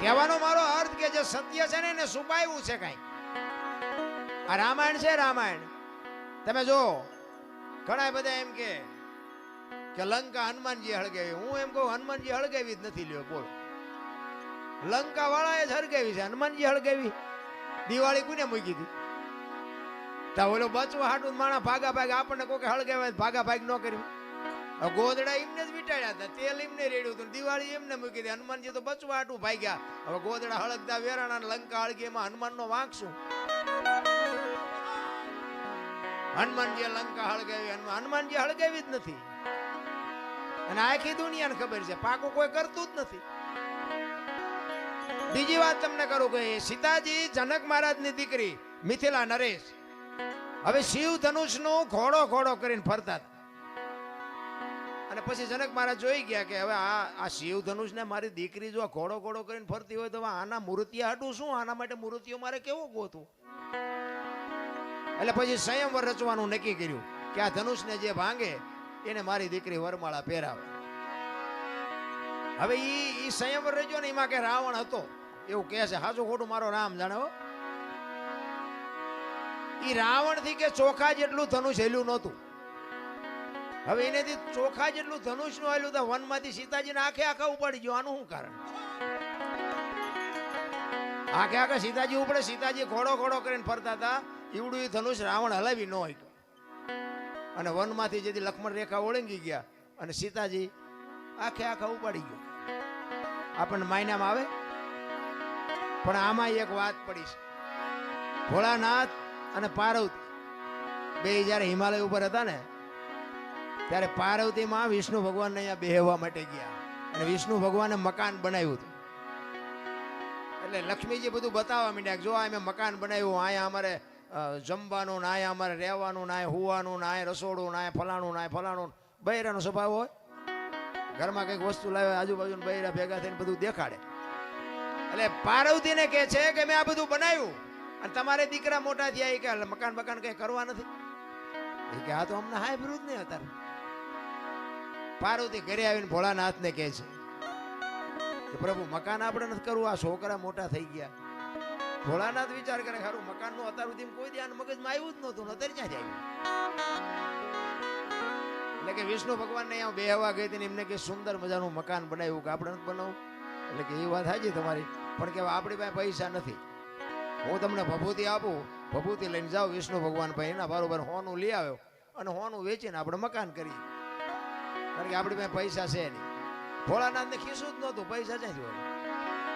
કહેવાનો મારો અર્થ કે જે સત્ય છે ને એને છુપાવ્યું છે કઈ. આ રામાયણ છે, રામાયણ તમે જો ઘણા બધા એમ કે લંકા હનુમાનજી હળગાવી. હું એમ કહું હનુમાનજી હળગાવી જ નથી. લ્યો બોલો, લંકા વાળાએ જ હળગાવી છે, હનુમાનજી હળગાવી. દિવાળી કોને મૂકી હતી? તા ઓલો બચવા હાટું માણા ભાગા ભાગ આપણને કોઈ હળગાવે ભાગા ભાગ ન કર્યું. ગોદડા એમને જ વીટાડ્યા હતા, તેલ એમને રેડ્યું હતું, દિવાળી એમને મૂકી હતી. હનુમાનજી તો બચવા હાટું ભાગ્યા. હવે ગોદડા હળગતા વેરાણા લંકા હળગી, એમાં હનુમાન નો વાંક શું? હનુમાનજી લંકા હળગાવી, હનુમાનજી હળગાવી જ નથી. અને આખી દુનિયાને ખબર છે પાકું કોઈ કરતું જ નથી. બીજી વાત તમને કરું કે સીતાજી જનક મહારાજની દીકરી મિથિલા નરેશ હવે શિવ ધનુષ નું ઘોડો ઘોડો કરીને ફરતા હતા. અને પછી જનક મહારાજ જોઈ ગયા કે હવે આ શિવ ધનુષ ને મારી દીકરી જો ઘોડો ઘોડો કરીને ફરતી હોય તો આના મૂર્તિયા હાટું શું? આના માટે મૂર્તિઓ મારે કેવો ગોતું? એટલે પછી સંયમવર રચવાનું નક્કી કર્યું કે આ ધનુષ ને જે ભાંગે એને મારી દીકરી વરમાળા પહેરાવે. હવે ઈ સંયમવર રચ્યો ને એમાં કે રાવણ હતો એવું કહે છે. હાચું ખોટું મારો રામ જાણે હો. ઈ રાવણ થી કે ચોખા જેટલું ધનુષ હેલ્યું નહોતું. હવે એનેથી ચોખા જેટલું ધનુષ નું હેલ્યું તો વનમાંથી સીતાજીને આખે આખા ઉપાડી ગયો. આનું શું કારણ? આખે આખા સીતાજી ઉપડે. સીતાજી ઘોડો ઘોડો કરીને ફરતા હતા. ઈવડું ધનુષ રાવણ હલાવી ન હોય. અને વનમાંથી જેથી લક્ષ્મણ રેખા ઓળંગી ગયા અને સીતાજી આખે આખા ઉપાડી ગયો. આપણને માયનામાં આવે. પણ આમાં એક વાત પડી છે. ભોળાનાથ અને પાર્વતી બે જયારે હિમાલય ઉપર હતા ને ત્યારે પાર્વતી માં વિષ્ણુ ભગવાનને અહીંયા બેહવા માટે ગયા અને વિષ્ણુ ભગવાને મકાન બનાવ્યું હતું. એટલે લક્ષ્મીજી બધું બતાવવા માંડ્યા, જો અમે મકાન બનાવ્યું, અહીંયા અમારે જમવાનું ના, અહીંયા અમારે રહેવાનું ના, હુવાનું ના, રસોડું ના, ફલાણું ના, ફલાણું. બૈરાનો સ્વભાવ હોય, ઘરમાં કંઈક વસ્તુ લાવે આજુબાજુ બૈરા ભેગા થઈને બધું દેખાડે. એટલે પાર્વતીને કહે છે કે મેં આ બધું બનાવ્યું અને તમારે દીકરા મોટા થયા કે મકાન બકાન કઈ કરવા નથી. એ કે આ તો અમને હાય વિરુદ્ધ નહીં હતા. પાર્વતી ઘરે આવીને ભોળાનાથને કહે છે કે પ્રભુ મકાન આપણે નથી કરવું, આ છોકરા મોટા થઈ ગયા. ભોળાનાથ વિચાર કરે ખરું મકાન નું અત્યાર સુધી કોઈ ધ્યાન મગજમાં આવ્યું જ નહોતું, અત્યારે ક્યાં જાય? એટલે કે વિષ્ણુ ભગવાન ને અહીંયા બેહવા ગઈ હતી, એમને કે સુંદર મજાનું મકાન બનાવ્યું કે આપણે નથી બનાવવું. એટલે કે એ વાત સાચી તમારી, પણ કે આપણી પાસે પૈસા નથી. હું તમને ભભૂતિ આપું, ભભૂતિ લઈને જાઓ વિષ્ણુ ભગવાન ભાઈ એના બરોબર હોનું લઈ આવ્યો અને હોનું વેચીને આપણે મકાન કરીએ. કારણ કે આપણી પાસે પૈસા છે નહીં. ભોળાનાથ ને ખીસું જ નહોતું, પૈસા ક્યાંથી હોય?